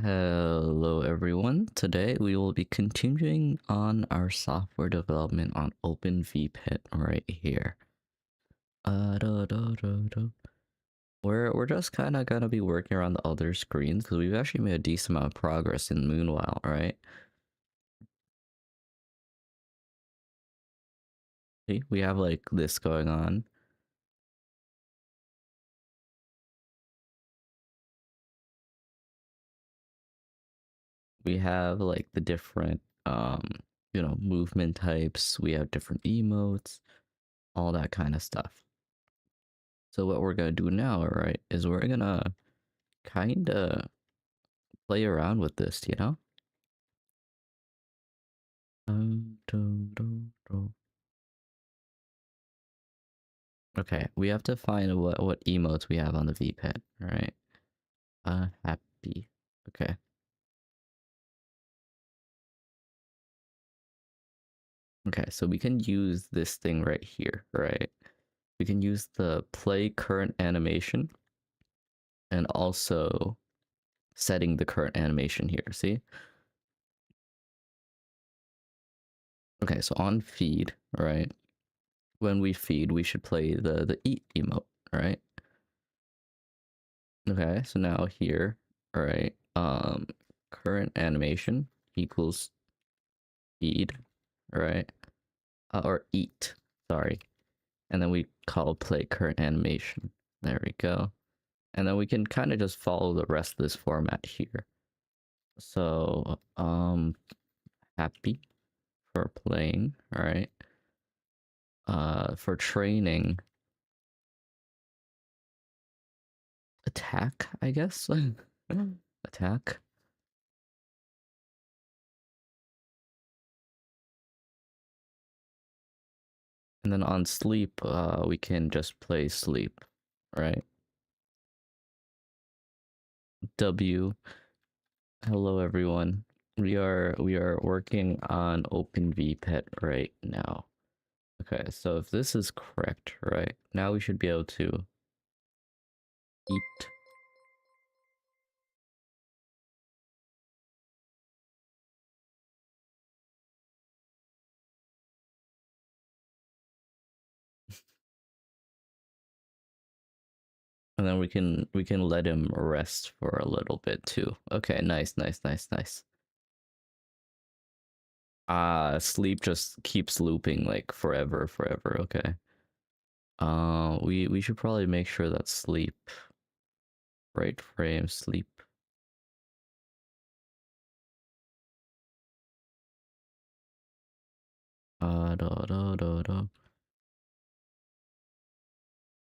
Hello everyone. Today we will be continuing on our software development on Vpet right here. Da, da, da, da. We're just kind of gonna be working around the other screens because we've actually made a decent amount of progress in the meanwhile, right? See, we have like this going on. We have like the different movement types. We have different emotes, all that kind of stuff. So what we're gonna do now, right, is we're gonna kind of play around with this, you know? Okay, we have to find what emotes we have on the Vpet, right? Happy. Okay. Okay, so we can use this thing right here, right? We can use the play current animation and also setting the current animation here, see? Okay, so on feed, right? When we feed, we should play the eat emote, right? Okay, so now here, all right, current animation equals feed, right? Or eat, sorry. And then we call play current animation. There we go. And then we can kind of just follow the rest of this format here. So, happy for playing, all right? For training, attack, I guess. Attack. And then on sleep, we can just play sleep, right? W. Hello everyone. We are working on OpenVPet right now. Okay, so if this is correct, right? Now we should be able to eat. And then we can let him rest for a little bit too. Okay, nice, nice, nice, nice. Sleep just keeps looping like forever, forever. Okay. We should probably make sure that sleep, right frame, sleep. Da da da da.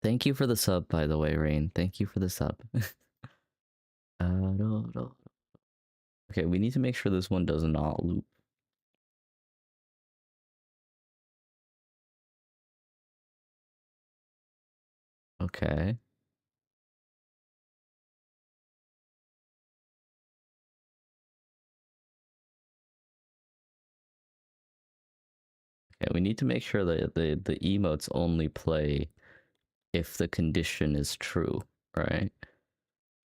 Thank you for the sub, by the way, Rain. Thank you for the sub. Da, da. Okay, we need to make sure this one does not loop. Okay. Okay, we need to make sure that the emotes only play if the condition is true, right?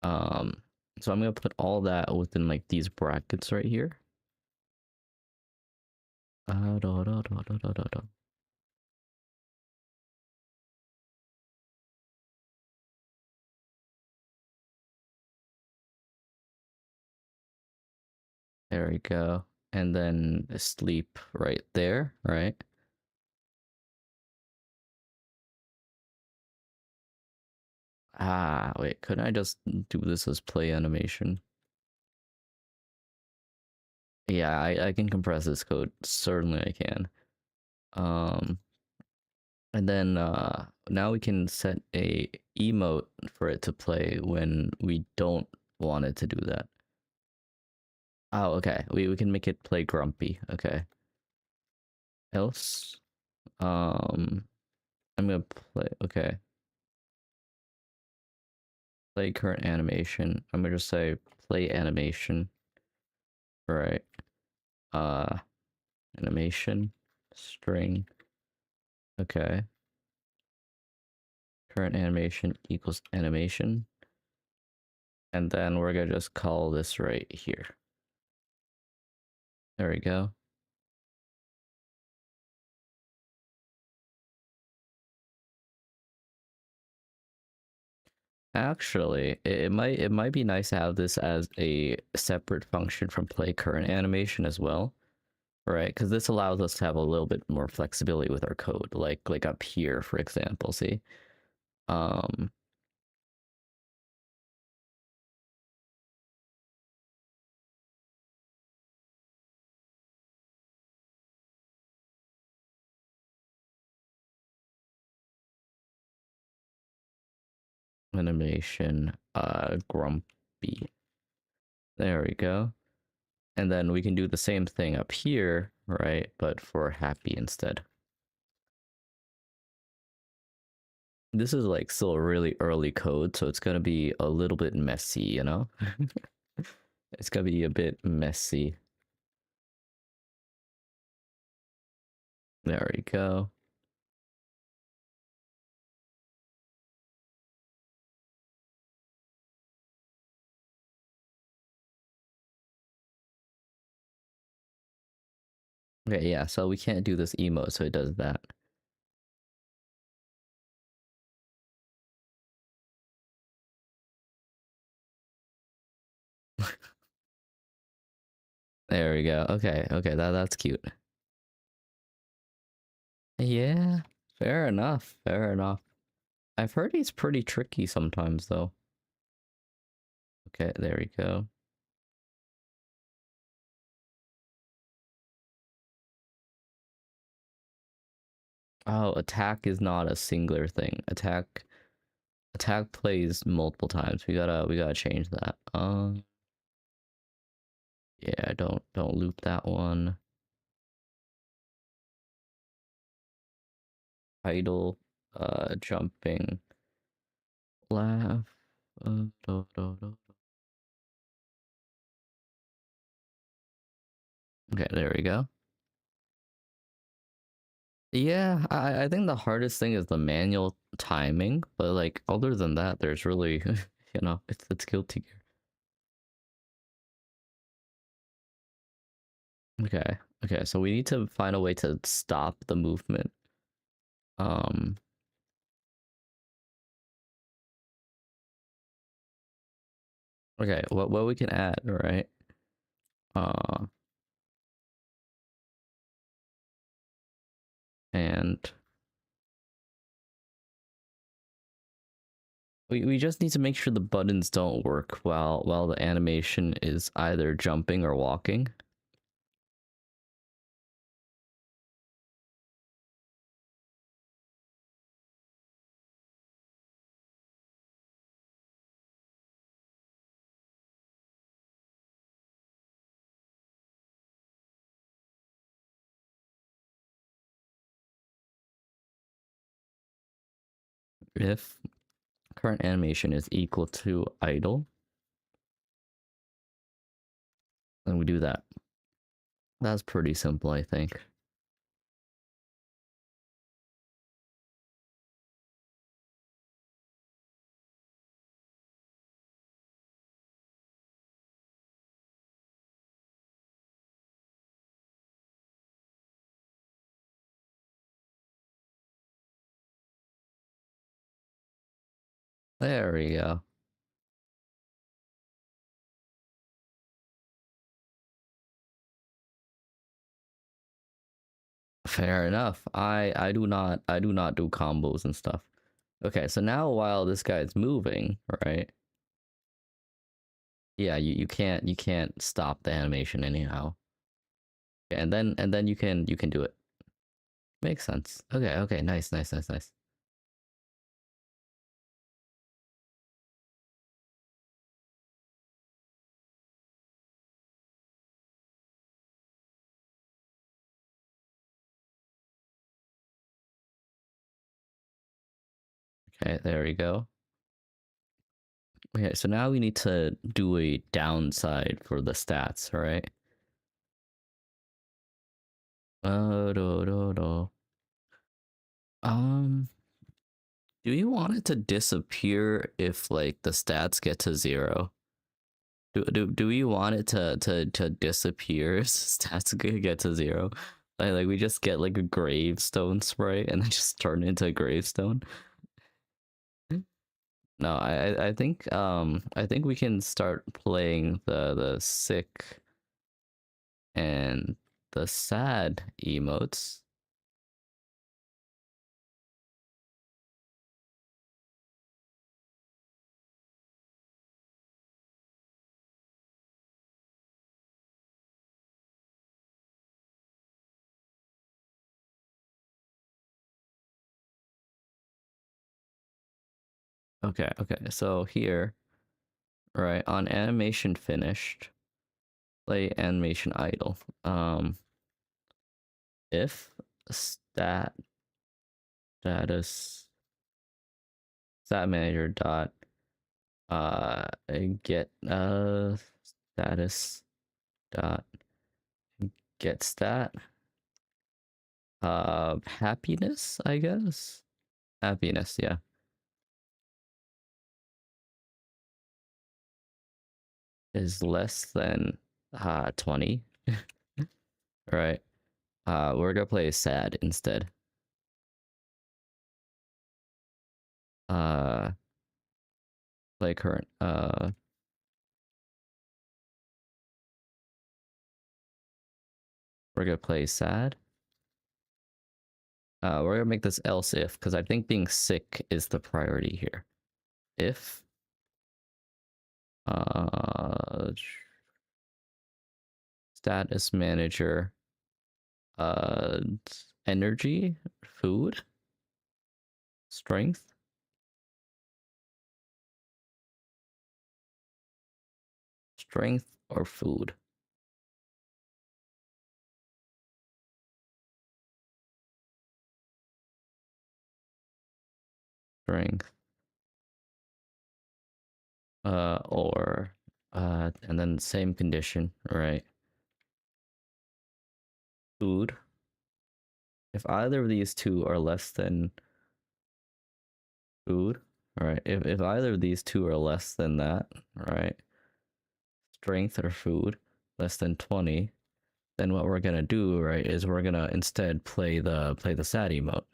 Um, so I'm gonna put all that within like these brackets right here. Da, da, da, da, da, da, da. There we go. And then sleep right there, right? Wait, couldn't I just do this as play animation? Yeah, I can compress this code. Certainly I can. Um, and then now we can set a emote for it to play when we don't want it to do that. Oh, okay. We can make it play grumpy. Okay. Else, um, I'm gonna play. Okay, play current animation. I'm gonna just say play animation. Right. Uh, animation string. Okay. Current animation equals animation. And then we're gonna just call this right here. There we go. Actually, it might be nice to have this as a separate function from play current animation as well, right? Because this allows us to have a little bit more flexibility with our code, like up here, for example. See, um, animation, grumpy. There we go. And then we can do the same thing up here, right? But for happy instead. This is like still really early code, so it's gonna be a little bit messy, you know? It's gonna be a bit messy. There we go. Okay, yeah, so we can't do this emote, so it does that. There we go. Okay, okay, that's cute. Yeah, fair enough, fair enough. I've heard he's pretty tricky sometimes, though. Okay, there we go. Oh, attack is not a singular thing. Attack plays multiple times. We gotta change that. Yeah, don't loop that one. Idle, jumping, laugh. Okay, there we go. Yeah, I think the hardest thing is the manual timing, but like other than that, there's really, it's Guilty Gear. Okay, okay, so we need to find a way to stop the movement. Um, okay, what we can add, right? Uh, and we just need to make sure the buttons don't work while the animation is either jumping or walking. If current animation is equal to idle, then we do that. That's pretty simple, I think. There we go. Fair enough. I do not do combos and stuff. Okay, so now while this guy is moving, right? Yeah, you can't stop the animation anyhow. And then you can do it. Makes sense. Okay, okay, nice, nice, nice, nice. Okay, there we go. Okay, so now we need to do a downside for the stats, right? Do, do, do. Um, do you want it to disappear if like the stats get to 0? Do we want it to disappear? Stats get to zero. Like we just get like a gravestone spray and then just turn into a gravestone. No, I think we can start playing the sick and the sad emotes. Okay, okay. So here, right, on animation finished, play animation idle. If stat status stat manager dot uh get status dot get stat happiness, I guess. Happiness, yeah, is less than 20. Right. We're gonna play sad instead. Uh play current. We're gonna play sad. We're gonna make this else if, because I think being sick is the priority here. If uh status manager uh energy, food, strength, strength or food. Strength. Or and then same condition, right? Food. If either of these two are less than food, all right. If either of these two are less than that, right? Strength or food less than 20, then what we're gonna do, right, is we're gonna instead play the sad emote.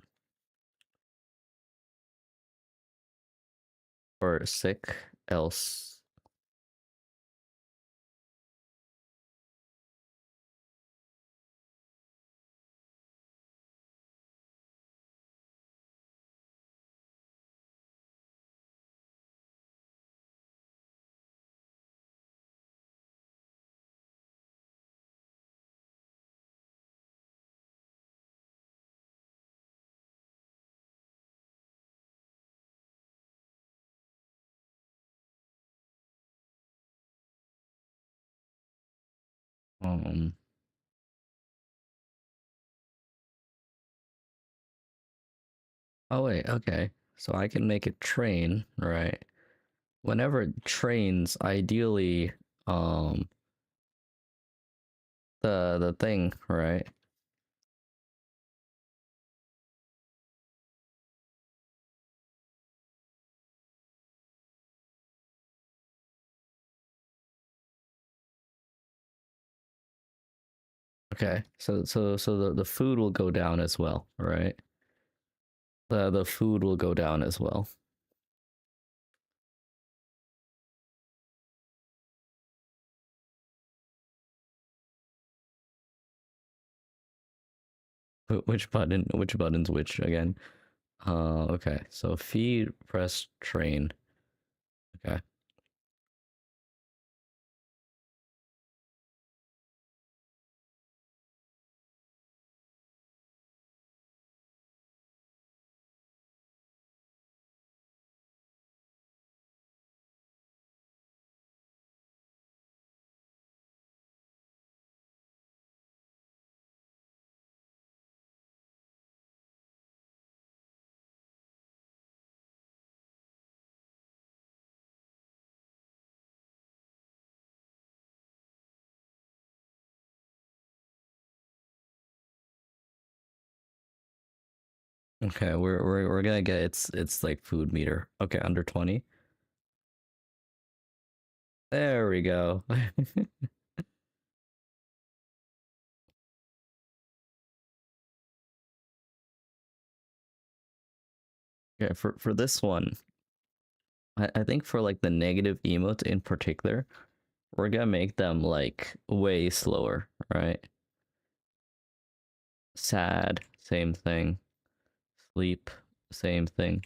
Or sick, else. Um oh wait, okay. So I can make it train, right? Whenever it trains, ideally the thing, right? Okay. So the food will go down as well, right? The food will go down as well. Which button? Which button's which again? Okay. So feed, press, train. Okay. Okay. We're gonna get it's like food meter. Okay, under 20. There we go. Yeah, for this one, I think for like the negative emotes in particular, we're gonna make them like way slower, right? Sad, same thing. Sleep, same thing.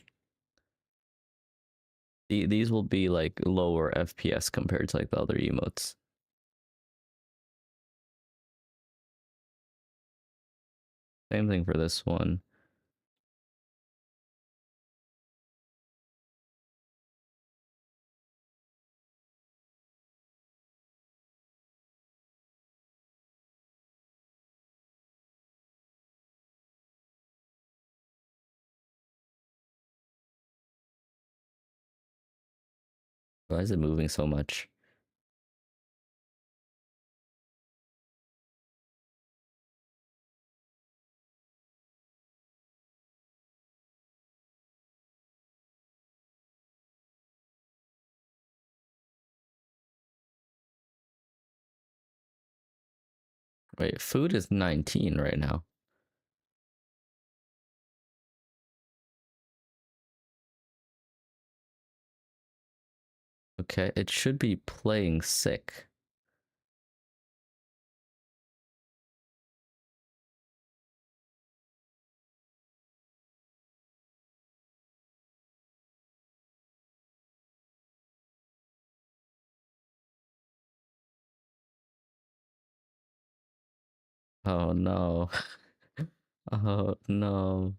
These will be like lower FPS compared to like the other emotes. Same thing for this one. Why is it moving so much? Wait, food is 19 right now. Okay, it should be playing sick. Oh no. Oh no.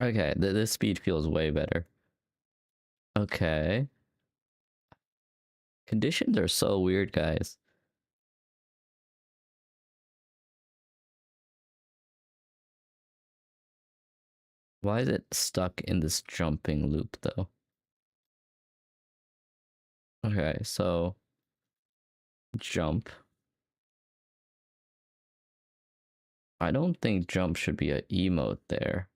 Okay, this speed feels way better. Okay. Conditions are so weird, guys. Why is it stuck in this jumping loop though? Okay, so jump. I don't think jump should be a emote there.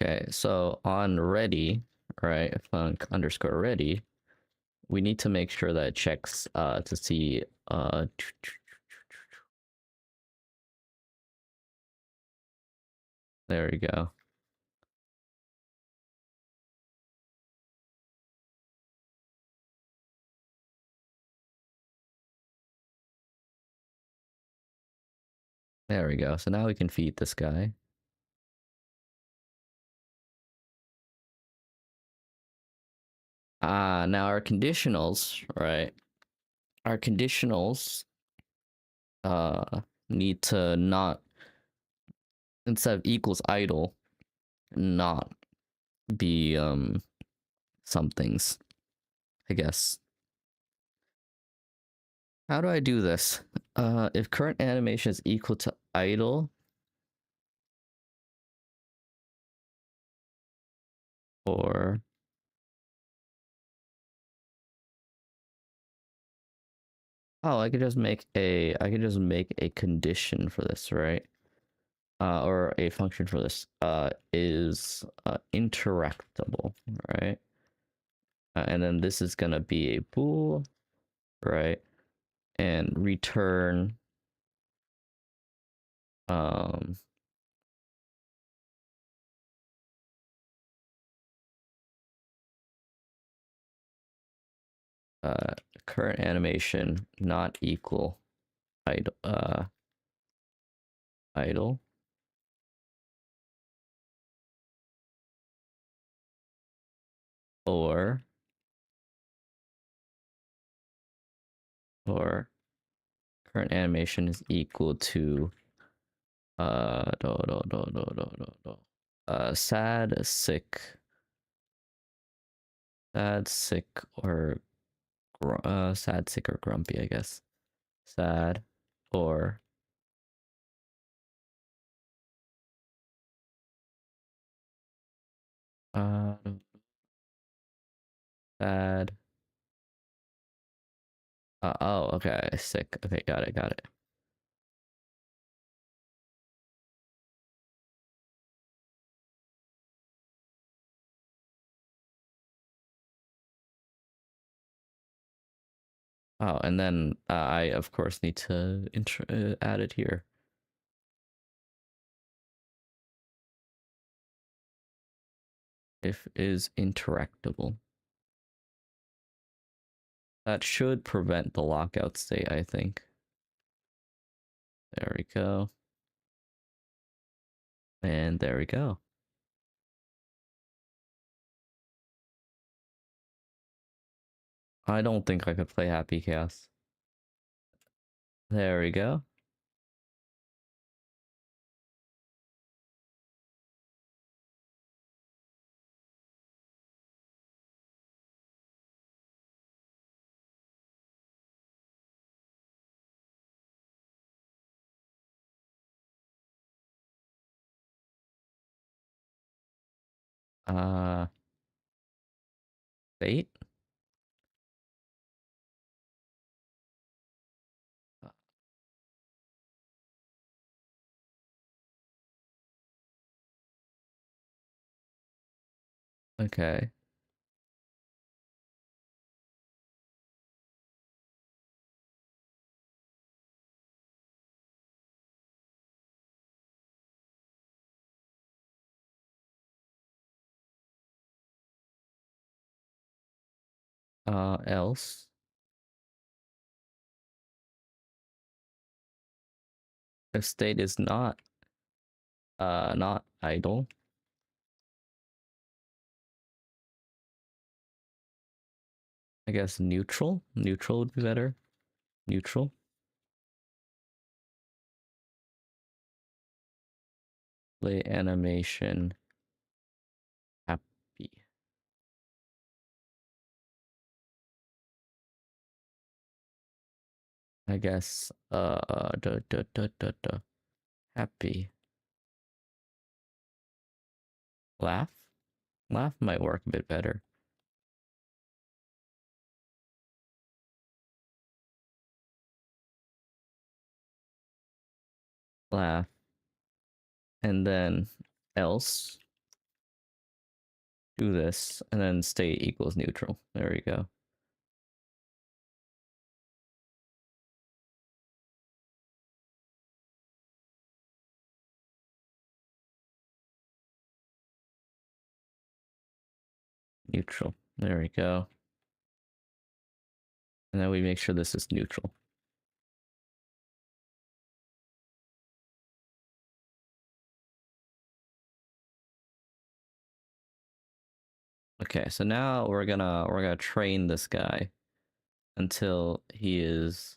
Okay, so on ready, right? Funk underscore ready, we need to make sure that it checks to see there we go. There we go. So now we can feed this guy. Now our conditionals, right? Our conditionals need to not, instead of equals idle, not be some things, I guess. How do I do this? If current animation is equal to idle, or oh, I could just make a condition for this, right? Or a function for this. Is interactable, right? And then this is gonna be a bool, right? And return um uh current animation not equal idle idle. Or current animation is equal to sad, sick, or sad, sick, or grumpy, I guess. Sad or uh sad. Oh, okay, sick. Okay, got it, got it. Oh, and then I of course need to add it here. If is interactable. That should prevent the lockout state, I think. There we go. And there we go. I don't think I could play Happy Chaos. There we go. Uh, State? Okay. Else. If state is not idle. I guess neutral. Neutral would be better. Neutral. Play animation. Happy. I guess happy. Laugh? Laugh might work a bit better. Laugh. And then else. Do this. And then state equals neutral. There we go. Neutral. There we go. And then we make sure this is neutral. Okay, so now we're gonna train this guy until he is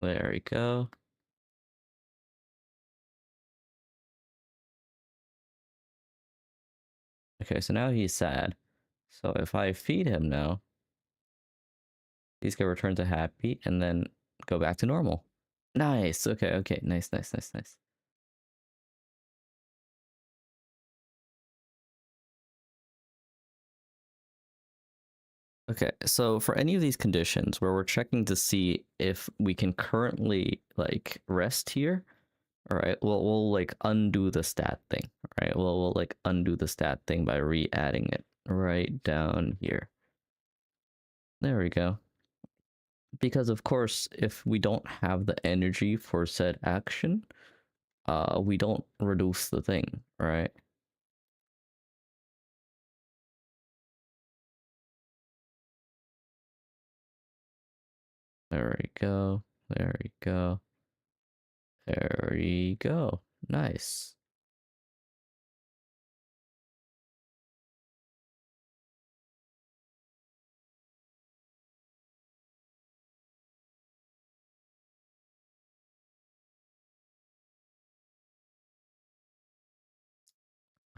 there we go. Okay, so now he's sad. So if I feed him now, he's gonna return to happy and then go back to normal. Nice. Okay, okay. Nice, nice, nice, nice. Okay, so for any of these conditions where we're checking to see if we can currently like rest here, All right, we'll like undo the stat thing. All right, we'll like undo the stat thing by re-adding it right down here. There we go. Because of course, if we don't have the energy for said action, we don't reduce the thing, right? There we go. There we go. There we go. Nice.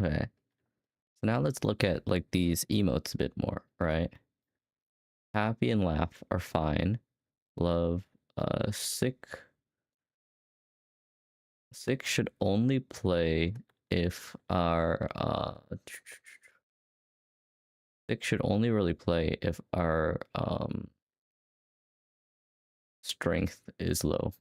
Okay. So now let's look at like these emotes a bit more, right? Happy and laugh are fine. Love, sick. Sick should only play if our sick should only really play if our strength is low.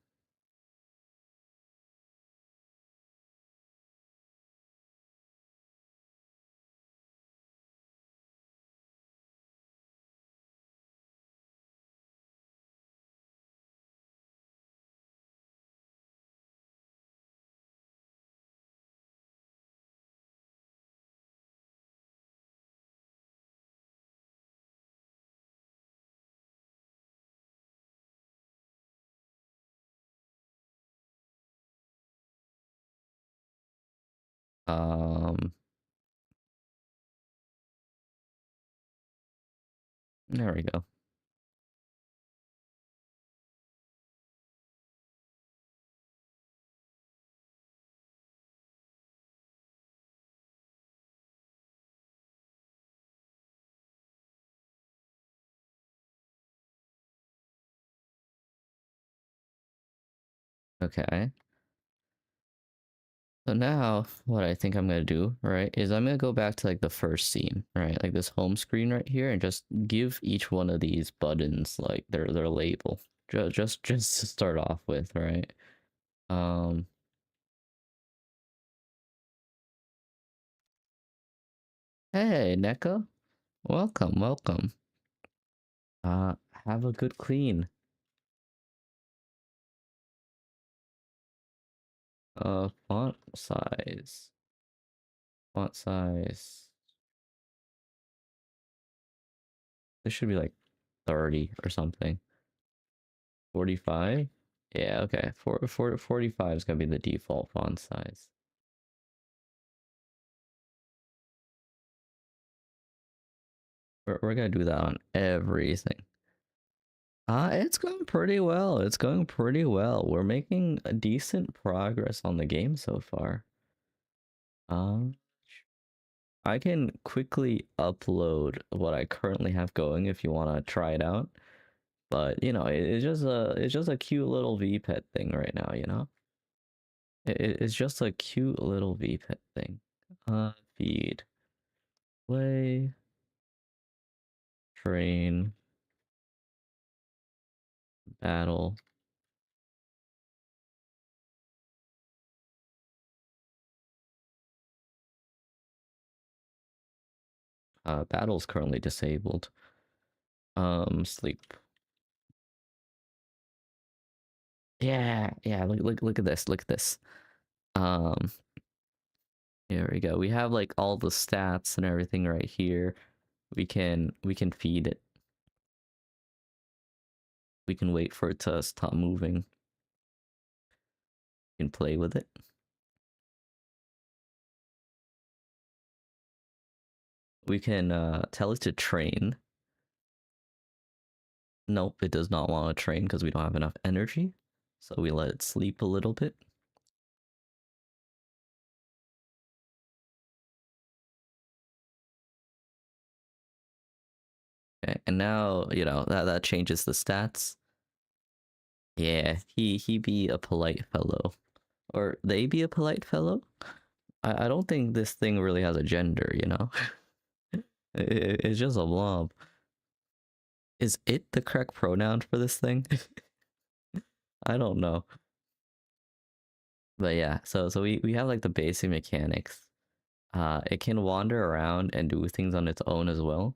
Um, there we go. Okay. So now what I think I'm gonna do, right, is I'm gonna go back to like the first scene, right? Like this home screen right here and just give each one of these buttons like their label. Just to start off with, right? Um hey Neko, welcome, welcome. Have a good clean. Font size. Font size. This should be like 30 or something. 45? Yeah, okay. 45 is gonna be the default font size. We're gonna do that on everything. It's going pretty well. It's going pretty well. We're making a decent progress on the game so far. Um, I can quickly upload what I currently have going if you want to try it out. But you know, it's just a cute little Vpet thing right now. You know, it's just a cute little Vpet thing. Feed, play, train, battle. Battle's currently disabled. Sleep. Yeah, yeah. Look at this. Look at this. Um, here we go. We have like all the stats and everything right here. We can feed it. We can wait for it to stop moving. We can play with it. We can tell it to train. Nope, it does not want to train because we don't have enough energy. So we let it sleep a little bit. Okay, and now, you know, that changes the stats. Yeah, he be a polite fellow. Or they be a polite fellow? I don't think this thing really has a gender, you know? It's just a blob. Is it the correct pronoun for this thing? I don't know. But yeah, so we have like the basic mechanics. It can wander around and do things on its own as well.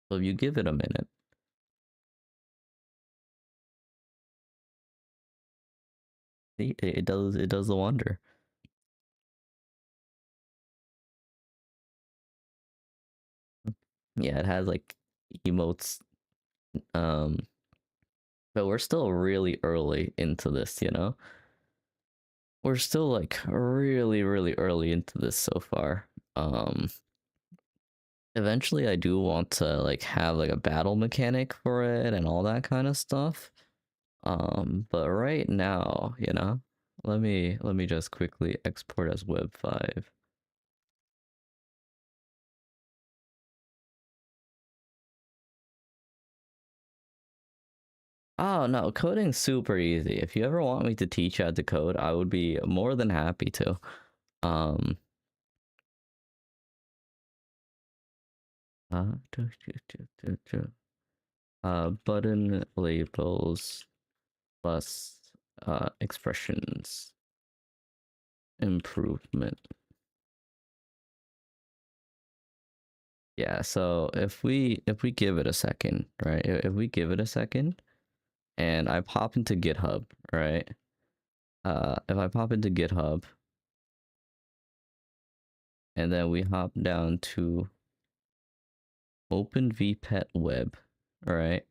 So if you give it a minute, see, it does the wonder. Yeah, it has like emotes. Um, but we're still really early into this, you know? We're still like really, really early into this so far. Um, Eventually I do want to like have like a battle mechanic for it and all that kind of stuff. But right now, you know, let me just quickly export as Web 5. Oh no, coding's super easy. If you ever want me to teach you how to code, I would be more than happy to. Um, uh, do, do, button labels plus expressions improvement. Yeah, so if we give it a second, right? If we give it a second and I pop into GitHub, right? If I pop into GitHub and then we hop down to open Vpet web, right?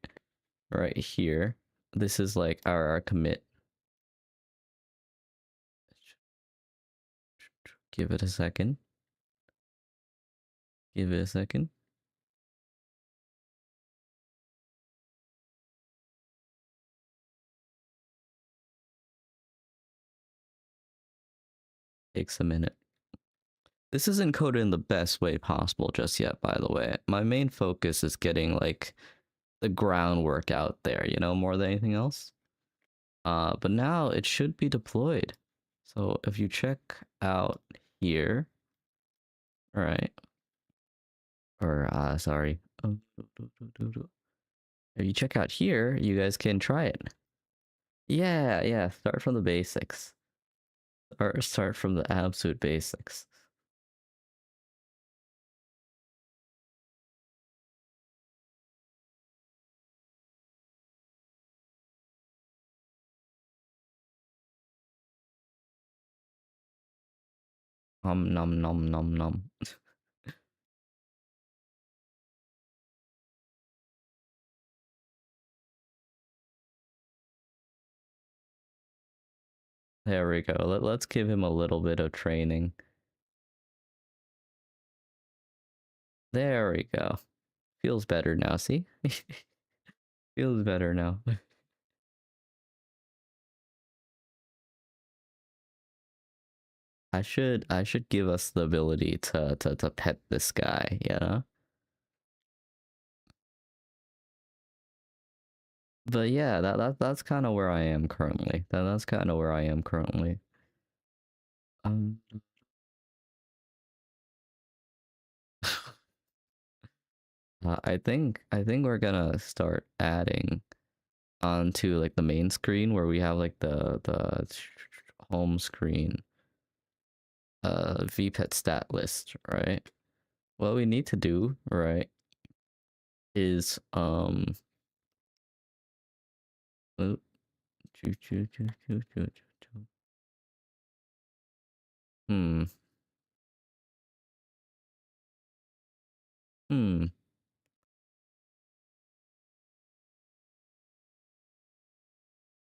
Right here. This is like our commit. Give it a second. Give it a second. Takes a minute. This isn't coded in the best way possible just yet, by the way. My main focus is getting like the groundwork out there, you know, more than anything else. But now it should be deployed. So if you check out here, right? Or sorry. If you check out here, you guys can try it. Yeah, yeah. Start from the basics. Or start from the absolute basics. Nom nom nom nom. There we go. Let's give him a little bit of training. There we go. Feels better now, see? Feels better now. I should give us the ability to pet this guy, you know? But yeah, that's kind of where I am currently. That's kind of where I am currently. Um, I think we're gonna start adding onto like the main screen where we have like the home screen Vpet stat list, right? What we need to do, right, is oop, choo, choo, choo, choo, choo, choo, choo. Hmm. Hmm.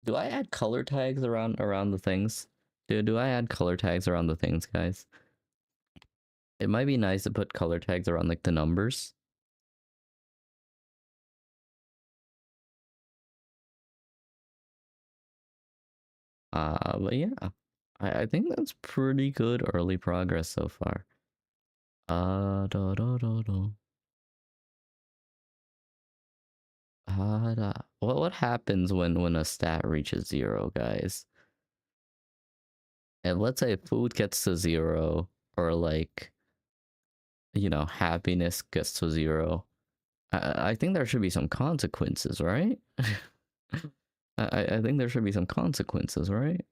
Do I add color tags around the things? Do I add color tags around the things, guys? It might be nice to put color tags around like the numbers. But yeah, I think that's pretty good early progress so far. Da da da da. Da. What happens when a stat reaches 0, guys? And let's say food gets to 0, or like, you know, happiness gets to 0. I think there should be some consequences, right? I think there should be some consequences, right?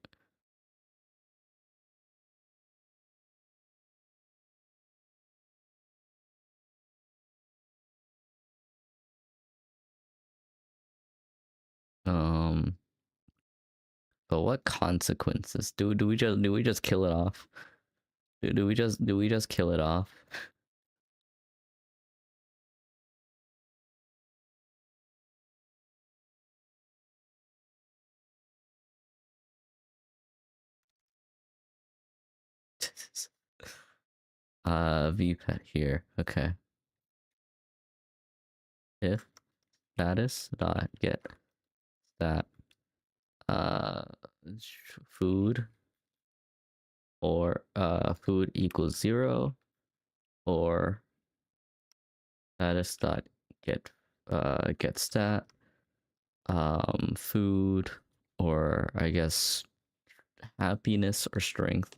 Um, but what consequences? Do we just kill it off? Do we just kill it off? Vpet here. Okay. If status dot get stat uh food or food equals 0 or status dot get get stat food or I guess happiness or strength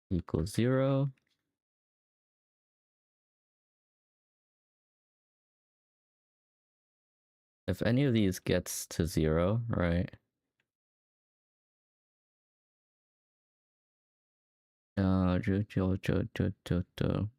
equals 0. If any of these gets to 0, right? Uh, jo, jo, jo, jo, jo, jo.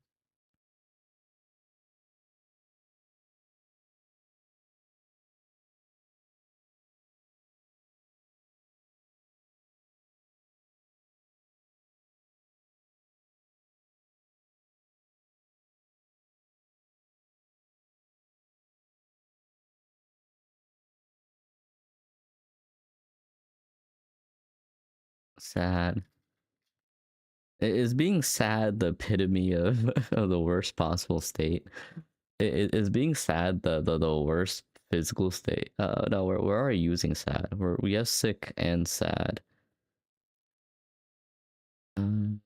Sad. Is being sad the epitome of, of the worst possible state? Is being sad the worst physical state? No, we're already using sad. We have sick and sad. Um,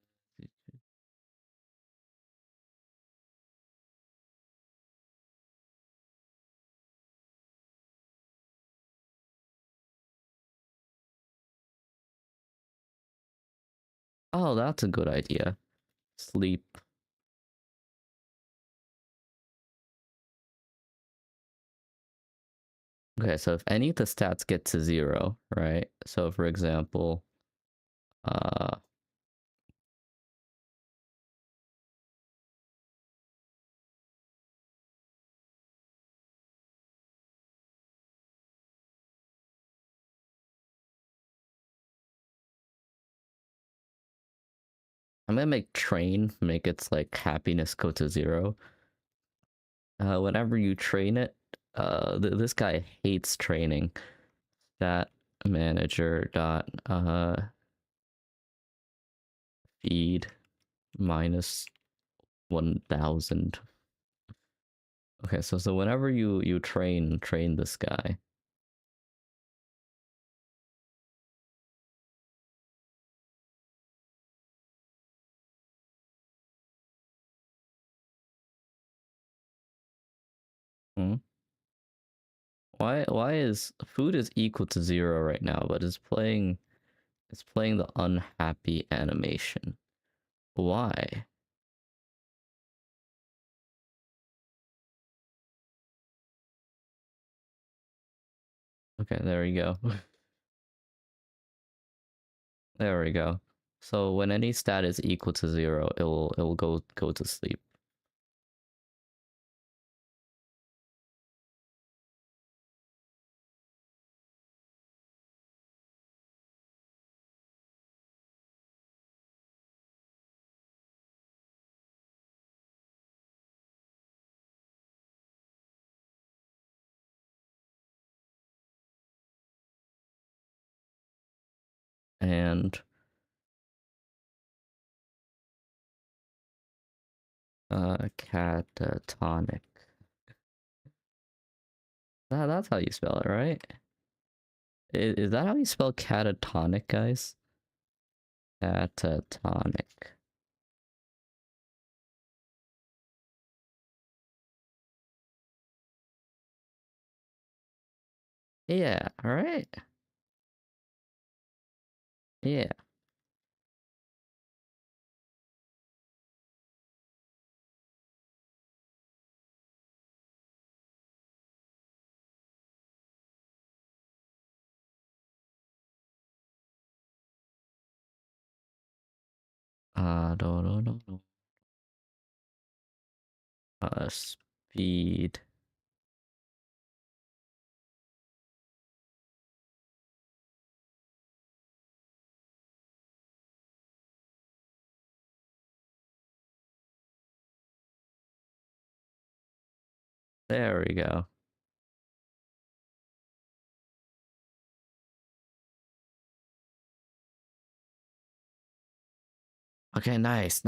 oh, that's a good idea. Sleep. Okay, so if any of the stats get to 0, right? So for example, uh, I'm gonna make train make its like happiness go to 0. Whenever you train it, this guy hates training. Stat manager dot feed minus 1000. Okay, so whenever you train this guy, hmm? Why is food is equal to 0 right now, but it's playing the unhappy animation. Why? Okay, there we go. There we go. So when any stat is equal to 0, it will go to sleep. And catatonic. That's how you spell it, right? Is that how you spell catatonic, guys? Catatonic. Yeah, alright. Yeah. No. Speed. There we go. Okay, nice.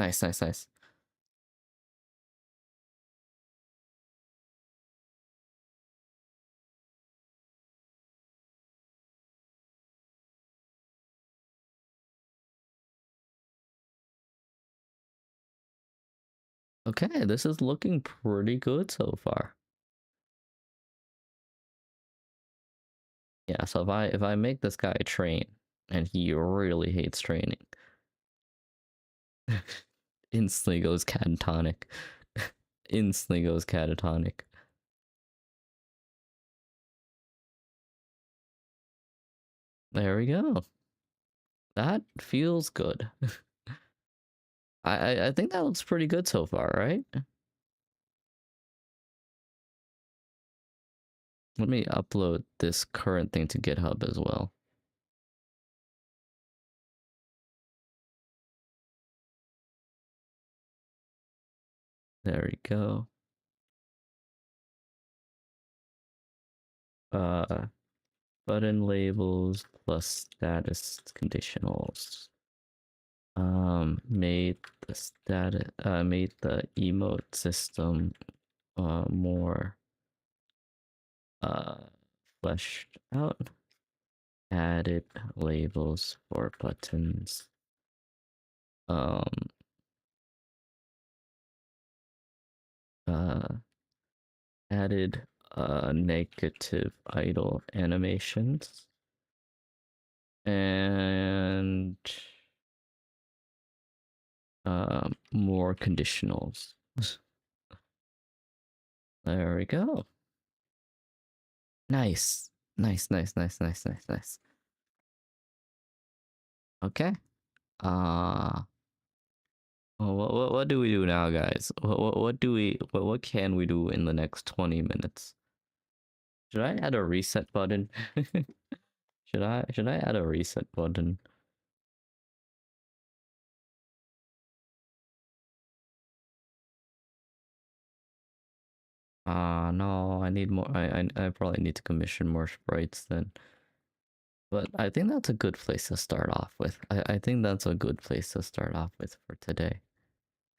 Okay, this is looking pretty good so far. Yeah, so if I make this guy train, and he really hates training, instantly goes catatonic. Instantly goes catatonic. There we go. That feels good. I think that looks pretty good so far, right? Let me upload this current thing to GitHub as well. There we go. Button labels plus status conditionals. Made the status made the emote system more fleshed out. Added labels for buttons. Um Added negative idle animations and more conditionals. There we go. Nice. Nice. Okay. What do we do now, guys? What can we do in the next 20 minutes? Should I add a reset button? Should I add a reset button? No, I need more. I probably need to commission more sprites then. But I think that's a good place to start off with. I think that's a good place to start off with for today.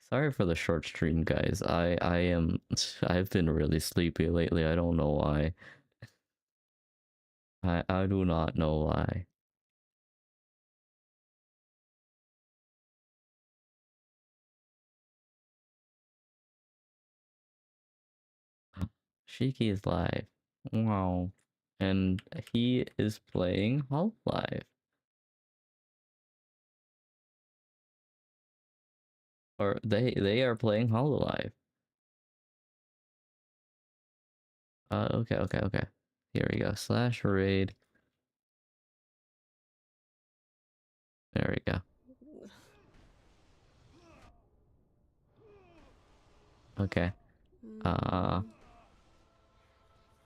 Sorry for the short stream, guys. I've been really sleepy lately. I don't know why. I do not know why. Shiki is live. Wow. And he is playing Half-Life. Or they are playing Hololive. Okay. Here we go. Slash raid. There we go. Okay.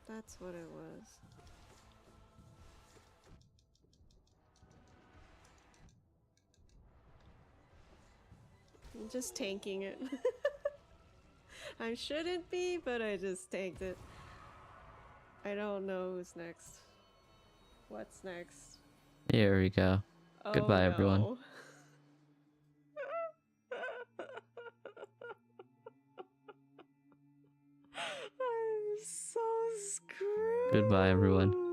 That's what it was. I'm just tanking it. I shouldn't be, but I just tanked it. I don't know who's next. What's next? Here we go. Oh, Goodbye, no. everyone. I'm so screwed. Goodbye, everyone.